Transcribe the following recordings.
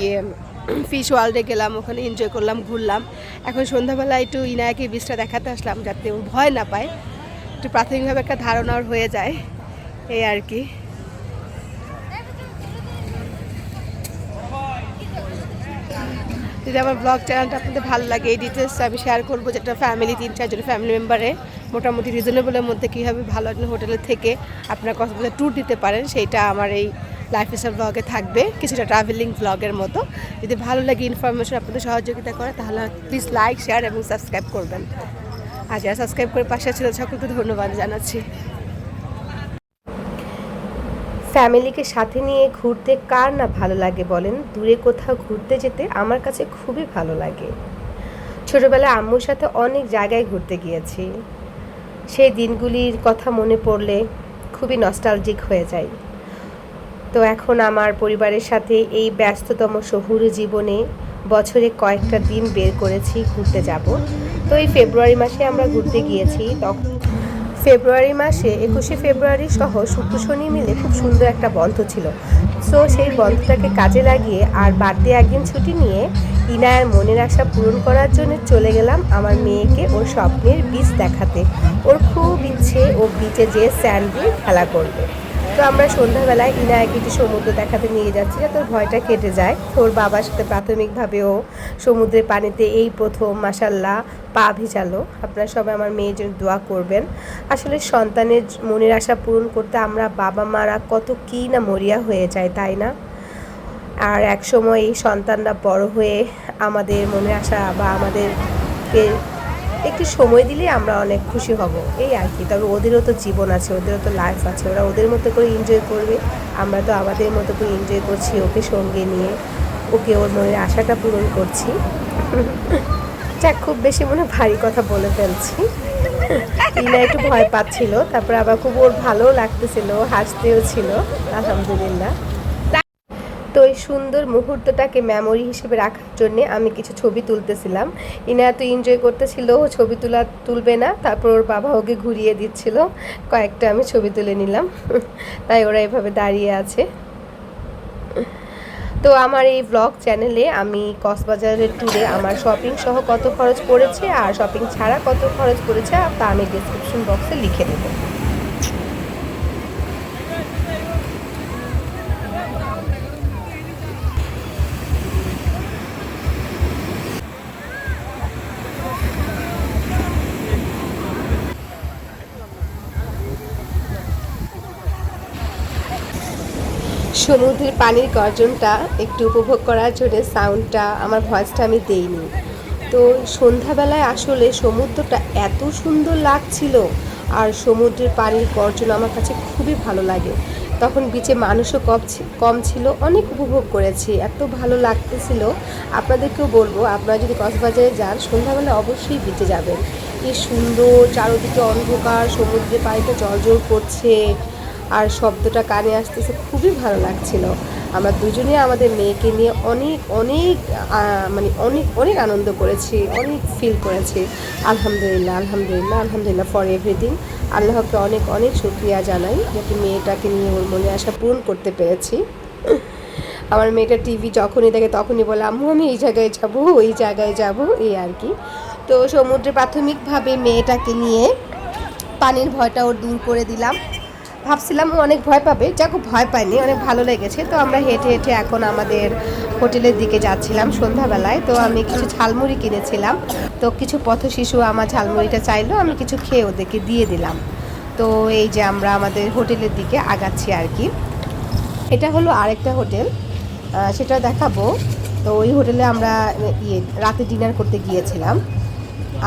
ইয়ে ফিশ ওয়ার্ল্ডে গেলাম, ওখানে এনজয় করলাম, ঘুরলাম। এখন সন্ধ্যাবেলা একটু ইনায়াকে বীজটা দেখাতে আসলাম, যাতে ও ভয় না পায়, একটু প্রাথমিকভাবে একটা ধারণার হয়ে যায়, এই আর কি। যদি আমার ব্লগ চ্যানেলটা আপনাদের ভালো লাগে, এই ডিটেলস আমি শেয়ার করবো, যেটা ফ্যামিলি 3-4 জন ফ্যামিলি মেম্বারে মোটামুটি রিজনেবলের মধ্যে কীভাবে ভালো একটা হোটেলে থেকে আপনার কক্সবাজার ট্যুর দিতে পারেন, সেইটা আমার এই লাইফস্টাইল ব্লগে থাকবে, কিছুটা ট্রাভেলিং ব্লগের মতো। যদি ভালো লাগে, ইনফরমেশন আপনাদের সহযোগিতা করে, তাহলে প্লিজ লাইক, শেয়ার এবং সাবস্ক্রাইব করবেন। আর যারা সাবস্ক্রাইব করে পাশে ছিলেন সকলকে ধন্যবাদ জানাচ্ছি। ফ্যামিলিকে সাথে নিয়ে ঘুরতে কার না ভালো লাগে বলেন? দূরে কোথাও ঘুরতে যেতে আমার কাছে খুবই ভালো লাগে। ছোটোবেলায় আম্মুর সাথে অনেক জায়গায় ঘুরতে গিয়েছি, সেই দিনগুলির কথা মনে পড়লে খুবই নস্টালজিক হয়ে যায়। তো এখন আমার পরিবারের সাথে এই ব্যস্ততম শহুরে জীবনে বছরে কয়েকটা দিন বের করেছি ঘুরতে যাব। তো এই ফেব্রুয়ারি মাসে আমরা ঘুরতে গিয়েছি। তখন ফেব্রুয়ারি মাসে 21শে ফেব্রুয়ারি সহ শুক্র শনি মিলে খুব সুন্দর একটা বন্ধ ছিল। সো সেই বন্ধটাকে কাজে লাগিয়ে আর বাড়তি একদিন ছুটি নিয়ে ইনায়ার মনের আশা পূরণ করার জন্য চলে গেলাম আমার মেয়েকে ওর স্বপ্নের বিচ দেখাতে। ওর খুব ইচ্ছে ও বিচে যেয়ে স্যান্ড দিয়ে খেলা করবে। তো আমরা সন্ধ্যাবেলায় ইনায়াকে একটু সমুদ্র দেখাতে নিয়ে যাচ্ছি, যাতে ওর ভয়টা কেটে যায়। তো ওর বাবার সাথে প্রাথমিকভাবেও সমুদ্রের পানিতে এই প্রথম মাশাল্লাহ পা ভিজালো। আপনারা সবাই আমার মেয়ের জন্য দোয়া করবেন। আসলে সন্তানের মনের আশা পূরণ করতে আমরা বাবা মারা কত কী না মরিয়া হয়ে যায়, তাই না? আর এক সময় এই সন্তানরা বড় হয়ে আমাদের মনের আশা বা আমাদেরকে একটু সময় দিলে আমরা অনেক খুশি হব, এই আর কি। তবে ওদেরও তো জীবন আছে, ওদেরও তো লাইফ আছে, ওরা ওদের মতো করে এনজয় করবে, আমরা তো আমাদের মতো করে এনজয় করছি ওকে সঙ্গে নিয়ে, ওকে ওর মনের আশাটা পূরণ করছি। যাক, খুব বেশি মনে ভারী কথা বলে ফেলছি। ইনা একটু ভয় পাচ্ছিল, তারপর আবার খুব ওর ভালোও লাগতেছিল, হাসতেও ছিল, আলহামদুলিল্লাহ। তো এই সুন্দর মুহূর্তটাকে মেমোরি হিসেবে রাখার জন্যে আমি কিছু ছবি তুলতেছিলাম। ইনা তো এনজয় করতেছিল, ও ছবি তুলবে না, তারপর ওর বাবা ওকে ঘুরিয়ে দিচ্ছিল, কয়েকটা আমি ছবি তুলে নিলাম। তাই ওরা এভাবে দাঁড়িয়ে আছে। তো আমার এই ব্লগ চ্যানেলে আমি কক্সবাজারের ট্যুরে আমার শপিং সহ কত খরচ পড়েছে আর শপিং ছাড়া কত খরচ পড়েছে তা আমি ডিসক্রিপশন বক্সে লিখে দেবো। সমুদ্রের পানির গর্জনটা একটু উপভোগ করার জন্য সাউন্ডটা, আমার ভয়েসটা আমি দেইনি। তো সন্ধ্যাবেলায় আসলে সমুদ্রটা এত সুন্দর লাগছিল, আর সমুদ্রের পানির গর্জন আমার কাছে খুবই ভালো লাগে। তখন বিচে মানুষও কম ছিল, অনেক উপভোগ করেছি, এত ভালো লাগতেছিল। আপনাদেরকেও বলবো, আপনারা যদি কক্সবাজারে যান সন্ধ্যাবেলা অবশ্যই বিচে যাবেন। এই সুন্দর চারদিকে অন্ধকার, সমুদ্রের পানিটা জলজল করছে আর শব্দটা কানে আসতেছে, খুবই ভালো লাগছিল। আমরা দুজনে আমাদের মেয়েকে নিয়ে অনেক অনেক মানে অনেক অনেক আনন্দ করেছি, অনেক ফিল করেছি। আলহামদুলিল্লাহ আলহামদুলিল্লাহ আলহামদুলিল্লাহ ফর এভরিথিং। আল্লাহকে অনেক অনেক শুকরিয়া জানাই, যাতে মেয়েটাকে নিয়ে ওর মনে আশা পূরণ করতে পেরেছি। আমার মেয়েটা টিভি যখনই দেখে তখনই বলে, আম্মু আমি এই জায়গায় যাব, ওই জায়গায় যাব, এই আর কি। তো সমুদ্রে প্রাথমিকভাবে মেয়েটাকে নিয়ে পানির ভয়টা ওর দূর করে দিলাম। ভাবছিলাম ও অনেক ভয় পাবে, যাকে ভয় পায়নি, অনেক ভালো লেগেছে। তো আমরা হেঁটে হেঁটে এখন আমাদের হোটেলের দিকে যাচ্ছিলাম সন্ধ্যাবেলায়। তো আমি কিছু ঝালমুড়ি কিনেছিলাম, তো কিছু পথ শিশু আমার ঝালমুড়িটা চাইলো, আমি কিছু খেয়ে ওদেরকে দিয়ে দিলাম। তো এই যে আমরা আমাদের হোটেলের দিকে আগাচ্ছি আর কি। এটা হলো আরেকটা হোটেল, সেটা দেখাবো। তো ওই হোটেলে আমরা রাতে ডিনার করতে গিয়েছিলাম,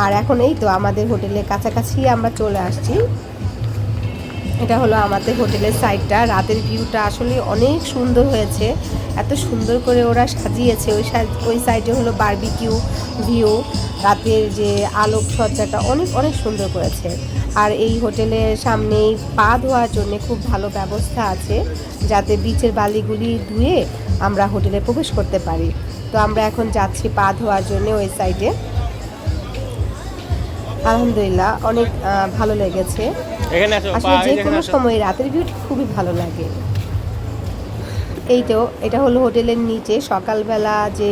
আর এখন এই তো আমাদের হোটেলের কাছাকাছি আমরা চলে আসছি। এটা হলো আমাদের হোটেলের সাইডটা। রাতের ভিউটা আসলে অনেক সুন্দর হয়েছে, এত সুন্দর করে ওরা সাজিয়েছে। ওই সাইডে হলো বারবিকিউ ভিউ, রাতের যে আলোকসজ্জাটা অনেক অনেক সুন্দর করেছে। আর এই হোটেলের সামনেই পা ধোয়ার জন্য খুব ভালো ব্যবস্থা আছে, যাতে বিচের বালিগুলি ধুয়ে আমরা হোটেলে প্রবেশ করতে পারি। তো আমরা এখন যাচ্ছি পা ধোয়ার জন্য ওই সাইডে। আলহামদুলিল্লাহ অনেক ভালো লেগেছে। আসলে যে কোনো সময় রাতের ভিউটা খুবই ভালো লাগে। এই তো এটা হলো হোটেলের নিচে সকালবেলা যে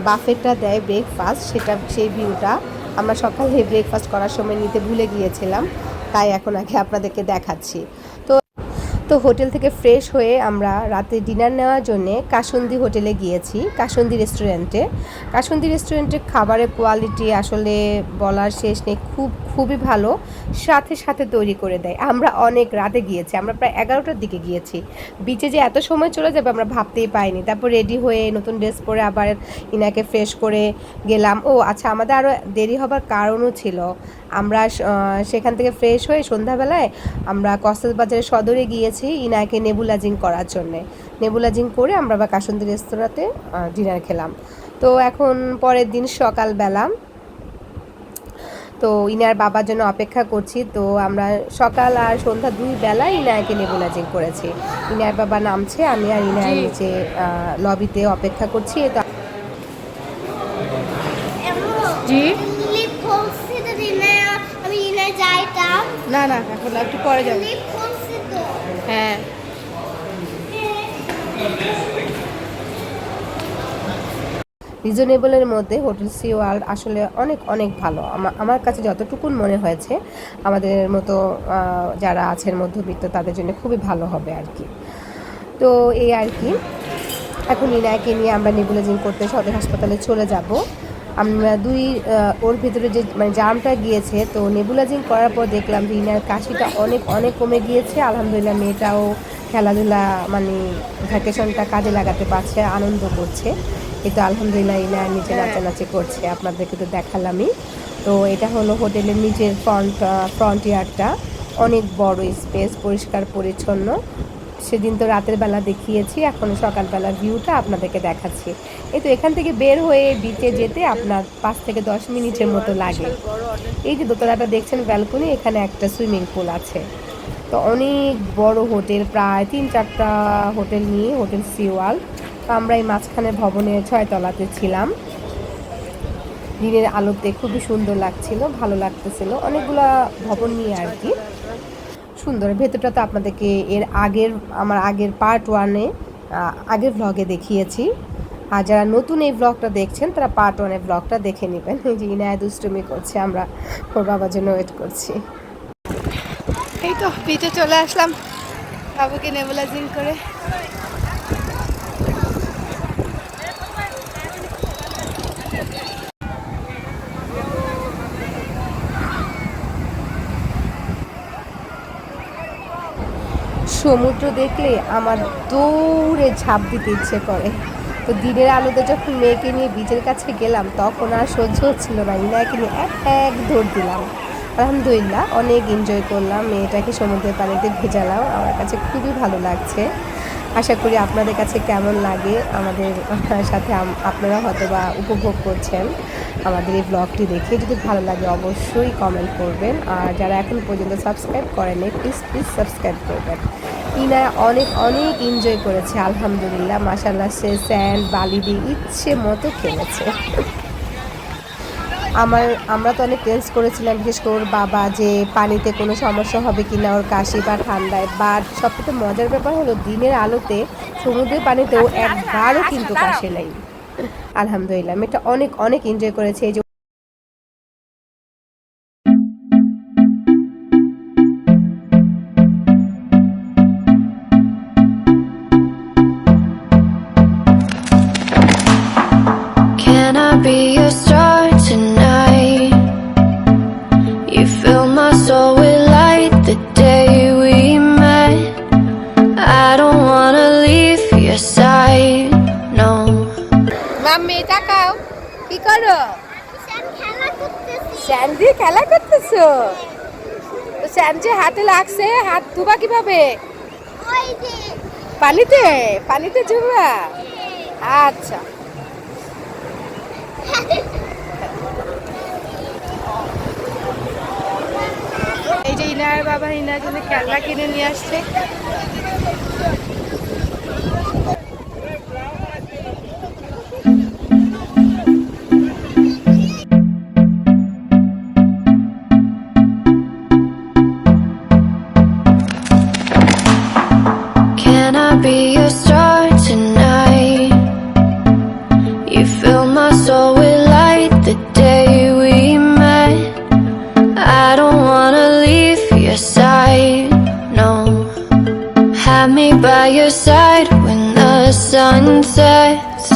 বাফেটটা দেয় ব্রেকফাস্ট, সেটা সেই ভিউটা আমরা সকালে ব্রেকফাস্ট করার সময় নিতে ভুলে গিয়েছিলাম, তাই এখন আগে আপনাদেরকে দেখাচ্ছি। তো তো হোটেল থেকে ফ্রেশ হয়ে আমরা রাতে ডিনার নেওয়ার জন্যে কাসুন্দি হোটেলে গিয়েছি, কাসুন্দি রেস্টুরেন্টে। কাসুন্দি রেস্টুরেন্টের খাবারের কোয়ালিটি আসলে বলার শেষ নেই, খুবই ভালো, সাথে সাথে তৈরি করে দেয়। আমরা অনেক রাতে গিয়েছি, আমরা প্রায় 11টার দিকে গিয়েছি। বিচে যে এত সময় চলে যাবে আমরা ভাবতেই পাইনি। তারপর রেডি হয়ে নতুন ড্রেস পরে আবার ইনাকে ফ্রেশ করে গেলাম। ও আচ্ছা, আমাদের আরও দেরি হবার কারণও ছিল। আমরা সেখান থেকে ফ্রেশ হয়ে সন্ধ্যাবেলায় আমরা কক্সবাজারের সদরে গিয়েছি ইনাকে নেবুলাজিং করার জন্যে। নেবুলাজিং করে আমরা আবার কাসুন্দি রেস্তোরাঁতে ডিনার খেলাম। তো এখন পরের দিন সকালবেলা, তো ইনার বাবার জন্য অপেক্ষা করছি। তো আমরা সকাল আর সন্ধ্যা 2 বেলায় ইনাকে নেবুলাজিং করেছি। ইনার বাবা নামছে, আমি আর ইনার নিচে লবিতে অপেক্ষা করছি। তো জি না না, এখন একটু পরে যাবো। হ্যাঁ, রিজনেবলের মধ্যে হোটেল সি ওয়ার্ল্ড আসলে অনেক অনেক ভালো। আমার কাছে যতটুকুন মনে হয়েছে আমাদের মতো যারা আছেন মধ্যবিত্ত তাদের জন্য খুবই ভালো হবে আর কি। তো এই আর কি, এখন ইনায়কে নিয়ে আমরা নেবুলাইজিং করতে সদর হাসপাতালে চলে যাব। আমরা ওর ভিতরে যে মানে জামটা গিয়েছে, তো নেবুলাইজিং করার পর দেখলাম যে ইনার কাশিটা অনেক অনেক কমে গিয়েছে। আলহামদুলিল্লাহ, মেয়েটাও খেলাধুলা মানে ভ্যাকেশনটা কাজে লাগাতে পারছে, আনন্দ করছে। এই তো আলহামদুলিল্লাহ ইনার নিচে নাচানাচি করছে, আপনাদেরকে তো দেখালামই। তো এটা হলো হোটেলের নিচের ফ্রন্ট ইয়ার্ডটা, অনেক বড় স্পেস, পরিষ্কার পরিচ্ছন্ন। সেদিন তো রাতের বেলা দেখিয়েছি, এখন সকালবেলা ভিউটা আপনাদেরকে দেখাচ্ছি। এই তো এখান থেকে বের হয়ে বিচে যেতে আপনার 5 থেকে 10 মিনিটের মতো লাগে। এই যে দোতলাটা দেখছেন ব্যালকনি, এখানে একটা সুইমিং পুল আছে। তো অনেক বড় হোটেল, প্রায় 3-4টা হোটেল নিয়ে হোটেল সি ওয়ার্ল্ড। তো আমরা এই মাঝখানে ভবনের 6 তলাতে ছিলাম। দিনের আলোতে খুবই সুন্দর লাগছিল, ভালো লাগতেছিল, অনেকগুলা ভবন নিয়ে আর কি সুন্দর। ভেতরটা তো আপনাদেরকে আমার আগের পার্ট 1-এ আগের ভ্লগে দেখিয়েছি। আর যারা নতুন এই ব্লগটা দেখছেন তারা পার্ট 1-এর ব্লগটা দেখে নেবেন। যে ইনায়া দুষ্টুমি করছে, আমরা ওর বাবার জন্য ওয়েট করছি। এই তো বিচে চলে আসলাম বাবুকে নেবুলাইজিং করে। সমুদ্র দেখলে আমার দৌড়ে ঝাঁপ দিতে ইচ্ছে করে। তো দিনের আলোতে যখন মেয়েকে নিয়ে বিচের কাছে গেলাম তখন আর সহ্য হচ্ছিল না, ইনায়াকে নিয়ে এক দৌড় দিলাম। আলহামদুলিল্লাহ অনেক এনজয় করলাম, মেয়েটাকে সমুদ্রের পানিতে ভেজালাম, আমার কাছে খুবই ভালো লাগছে। আশা করি আপনাদের কাছে কেমন লাগে, আমাদের সাথে আপনারা হয়তো বা উপভোগ করছেন আমাদের এই ব্লগটি দেখে। যদি ভালো লাগে অবশ্যই কমেন্ট করবেন, আর যারা এখন পর্যন্ত সাবস্ক্রাইব করেনি প্লিজ সাবস্ক্রাইব করবেন। ইনায়া অনেক অনেক এনজয় করেছে আলহামদুলিল্লাহ, মাশাআল্লাহ। সে স্যান্ড বালি দিয়ে ইচ্ছে মতো খেলেছে। আমরা তো অনেক টেন্স করেছিলাম, বিশেষ করে ওর বাবা, যে পানিতে কোনো সমস্যা হবে কি না ওর কাশি বা ঠান্ডায়। বাট সবথেকে মজার ব্যাপার হলো দিনের আলোতে সমুদ্রের পানিতেও একবারও কিন্তু কাশে নাই। আলহামদুলিল্লাহ, মেয়েটা অনেক অনেক এনজয় করেছে। এই যে Can I be your star tonight? You fill my soul with light the day we met. I don't wanna leave your side, no. Mummy তাকাও, কি করো? স্যান্ড দিয়ে খেলা করতেছো? তো স্যান্ড যে হাতে লাগছে, হাত ধোবা কিভাবে? পানিতে ধোবা? আচ্ছা। এই যে ইনার বাবা ইনার জন্য খেলনা কিনে নিয়ে আসছে। Can I be your star sunsets.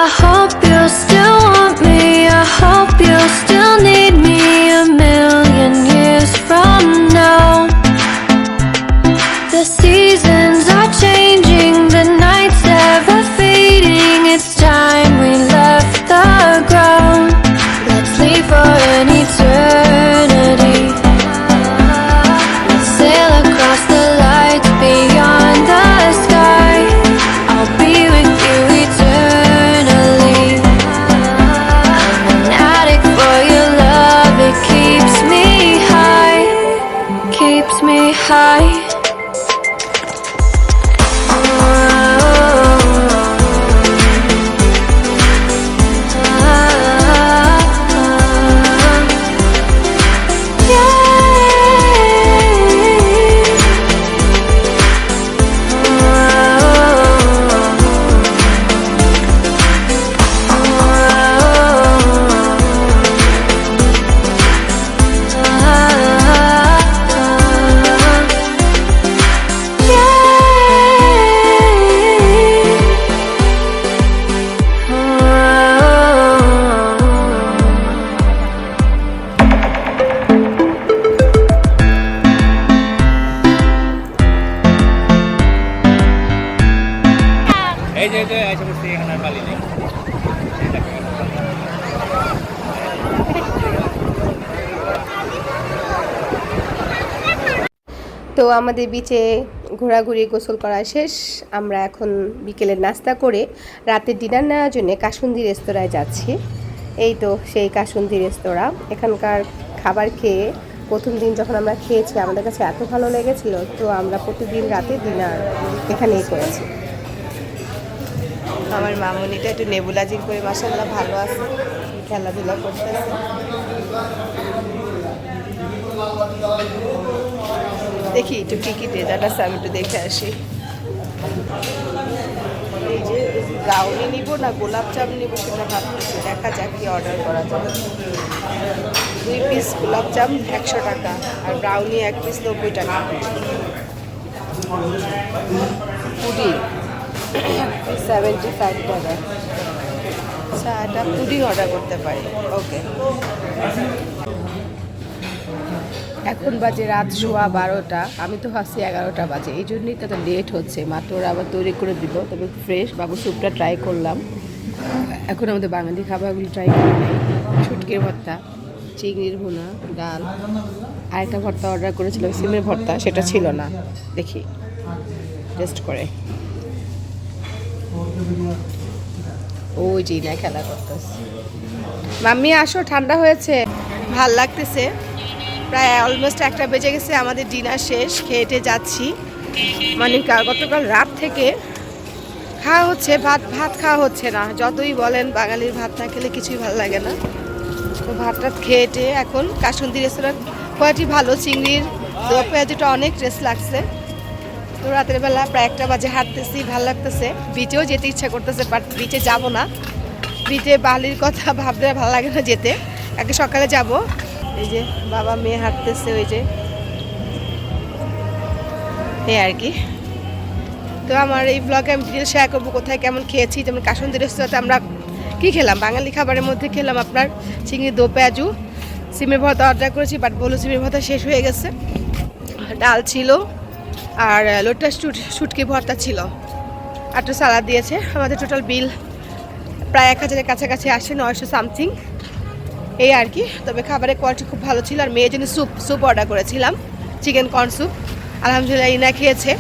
I hope you still want me, I hope you still need me a million years from now. The seasons are changing, the nights ever fading. It's time we left the ground. Let's leave for an eternity. Let's sail across the lights beyond the sky. I'll be with you eternally. I'm an addict for your love, it keeps me high, keeps me high. এই যে এসে বসছি এখানে আর বালি নেই। তো আমাদের বিচে ঘোরাঘুরি গোসল করা শেষ। আমরা এখন বিকেলের নাস্তা করে রাতের ডিনার নেওয়ার জন্য কাসুন্দি রেস্তোরাঁয় যাচ্ছি। এই তো সেই কাসুন্দি রেস্তোরাঁ। এখানকার খাবার খেয়ে প্রথম দিন যখন আমরা খেয়েছি আমাদের কাছে এত ভালো লেগেছিল, তো আমরা প্রতিদিন রাতে ডিনার এখানেই করেছি। আমার মামুনিটা একটু নেবুলাজিং করে মাশাআল্লাহ ভালো আছে, খেলাধুলা করতেছে। দেখি একটু কী কী ডেজার্ট আছে, আমি একটু দেখে আসি। এই যে ব্রাউনি নিব না গোলাপ জাম নিব সেটা ভাবতেছি, দেখা যাক কি অর্ডার করা যাবে। 2 পিস গোলাপ জাম 100 টাকা আর ব্রাউনি 1 পিস 90 টাকা। পুডিং 75 টাকা। আচ্ছা, এটা পুডিং অর্ডার করতে পারি। ওকে, এখন বাজে রাত 12:15। আমি তো ভাবছি 11টা বাজে, এই জন্যই তো লেট হচ্ছে। মাত্র ওরা আবার তৈরি করে দিব। তবে ফ্রেশ বাবু স্যুপটা ট্রাই করলাম। এখন আমাদের বাঙালি খাবারগুলো ট্রাই করি। শুটকির ভর্তা, চিংড়ির ভুনা, ডাল, আরেকটা ভর্তা অর্ডার করেছিলাম সিমের ভর্তা, সেটা ছিল না। দেখি টেস্ট করে। ওই জি না খেলা করতেছে। মাম্মি আসো, ঠান্ডা হয়েছে, ভাল লাগতেছে। প্রায় অলমোস্ট 1টা বেজে গেছে, আমাদের ডিনার শেষ, খেয়েটে যাচ্ছি। মানে গতকাল রাত থেকে খাওয়া হচ্ছে, ভাত খাওয়া হচ্ছে না। যতই বলেন বাঙালির ভাত না খেলে কিছুই ভালো লাগে না। তো ভাতটা খেয়েটে এখন কাসুন্দি রেস্তোরাঁ কোয়ালিটি ভালো, চিংড়ির দো পেঁয়াজটা অনেক টেস্ট লাগছে। তো রাতের বেলা প্রায় 1টা বাজে হাঁটতেছি, ভালো লাগতেছে। বিচেও যেতে ইচ্ছা করতেছে, বাট বিচে যাব না। বিচে বালির কথা ভাবলে ভালো লাগে না যেতে, আগে সকালে যাব। এই যে বাবা মেয়ে হাঁটতেছে, ওই যে এই আর কি। তো আমার এই ব্লগে আমি ডিটেল শেয়ার করবো কোথায় কেমন খেয়েছি। যেমন কাসুন্দি রেস্তোরাঁতে আমরা কী খেলাম, বাঙালি খাবারের মধ্যে খেলাম আপনার চিংড়ি দো পেঁয়াজু, সিমের ভর্তা অর্ডার করেছি, বাট বলো সিমের ভর্তা শেষ হয়ে গেছে। ডাল ছিল আর লোটাস শুটকি ভর্তা ছিল, আর একটু সালাদ দিয়েছে। আমাদের টোটাল বিল প্রায় 1000-এর কাছাকাছি আসে, 900 সামথিং এই আর কি। তবে খাবারের কোয়ালিটি খুব ভালো ছিল। আর মেয়ের জন্য স্যুপ অর্ডার করেছিলাম, চিকেন কর্ন স্যুপ। আলহামদুলিল্লাহ ইনা খেয়েছে।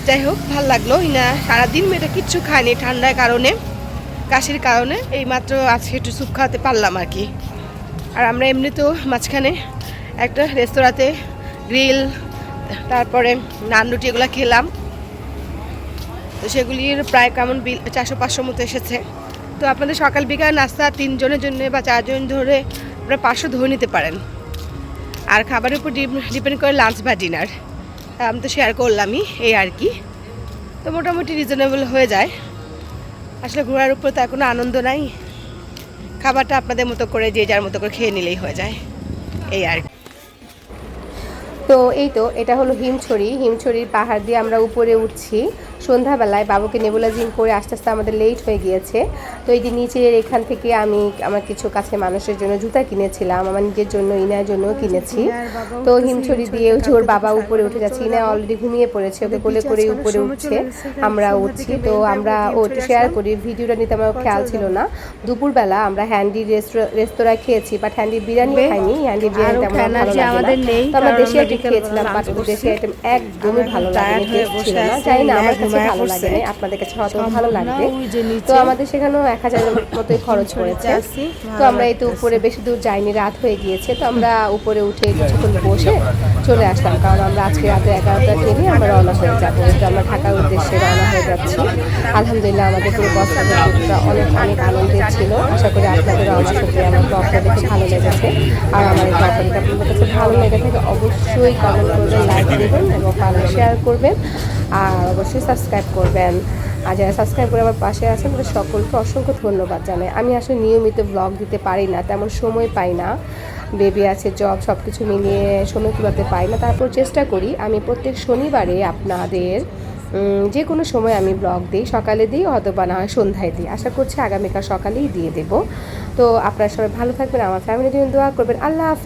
যাই হোক, ভালো লাগলো। ইনা সারাদিন মেয়েটা কিচ্ছু খায়নি ঠান্ডার কারণে, কাশির কারণে। এই মাত্র আজকে একটু স্যুপ খাওয়াতে পারলাম আর কি। আর আমরা এমনিতেও মাঝখানে একটা রেস্তোরাঁতে গ্রিল, তারপরে নান রুটি এগুলো খেলাম। তো সেগুলির প্রায় কেমন বিল 400-500 মতো এসেছে। তো আপনাদের সকাল বিকাল নাস্তা 3 জনের জন্য বা 4 জন ধরে আপনারা 500 ধরে নিতে পারেন। আর খাবারের উপর ডিপেন্ড করে লাঞ্চ বা ডিনার। আমি তো শেয়ার করলামই এই আর কি। তো মোটামুটি রিজনেবল হয়ে যায়। আসলে ঘোরার উপর তার কোনো আনন্দ নাই, খাবারটা আপনাদের মতো করে যে যার মতো করে খেয়ে নিলেই হয়ে যায় এই আর কি। তো এই তো এটা হলো হিমছড়ির পাহাড় দিয়ে আমরা উপরে উঠছি। সন্ধ্যাবেলায় বাবুকে নেবুলাইজিং করে আস্তে আস্তে আমাদের লেট হয়ে গিয়েছে। তো এই যে নিচের এখান থেকে আমি আমার কিছু কাছে মানুষের জন্য জুতা কিনেছিলাম, আমার নিজের জন্য, ইনার জন্য কিনেছি। তো হিমছড়ি দিয়ে ওর বাবা উপরে উঠে যাচ্ছে, ইনা অলরেডি ঘুমিয়ে পড়েছে, ওকে কোলে করে উপরে উঠছে, আমরা উঠছি। তো আমরা শেয়ার করি, ভিডিওটা নিতে আমার খেয়াল ছিল না। দুপুরবেলা আমরা হ্যান্ডি রেস্তোরাঁয় খেয়েছি, বাট হ্যান্ডি বিরিয়ানি খাইনি, হ্যান্ডি বিরিয়ানি তেমন ভালো লাগে না। তো আমরা দেশি আইটেম খেয়েছিলাম, বাট দেশি আইটেম একদমই ভালো লাগেনি, টেস্ট ছিল না। জানি না, আমার কাছে ভালো লাগেনি, আপনাদের কাছে হয়তো ভালো লাগবে। তো আমাদের সেখানেও 1000 মতোই খরচ পড়েছে। তো আমরা এই তো উপরে বেশি দূর যাইনি, রাত হয়ে গিয়েছে। তো আমরা উপরে উঠে কিছুক্ষণ বসে চলে আসলাম, কারণ আমরা আজকে রাতে 11টা ট্রেনে আমরা রওনা হয়ে যাবো। তো আমরা ঢাকার উদ্দেশ্যে রওনা হয়ে যাচ্ছি। আলহামদুলিল্লাহ আমাদের পুরো কক্সবাজারটা অনেক অনেক আনন্দের ছিল। আশা করি আপনাদেরও আমার সাথে আমার ব্লগটা দেখে ভালো লেগেছে। আর আমার এই ব্লগটা যদি আপনাদের কাছে ভালো লেগে থাকে অবশ্যই কমেন্ট করবেন, লাইক দেবেন এবং শেয়ার করবেন, আর অবশ্যই সাবস্ক্রাইব করবেন। আর যারা সাবস্ক্রাইব করে আমার পাশে আছেন তাদের সকলকে অসংখ্য ধন্যবাদ জানাই। আমি আসলে নিয়মিত ব্লগ দিতে পারি না, তেমন সময় পাই না, বেবি আছে, জব, সব কিছু মিলিয়ে সময় কীভাবে পাই না। তারপর চেষ্টা করি আমি প্রত্যেক শনিবারে আপনাদের যে কোনো সময় আমি ব্লগ দিই, সকালে দিই অথবা না হয় সন্ধ্যায় দিই। আশা করছি আগামীকাল সকালেই দিয়ে দেব। তো আপনারা সবাই ভালো থাকবেন, আমার ফ্যামিলির জন্য দোয়া করবেন। আল্লাহ হাফেজ।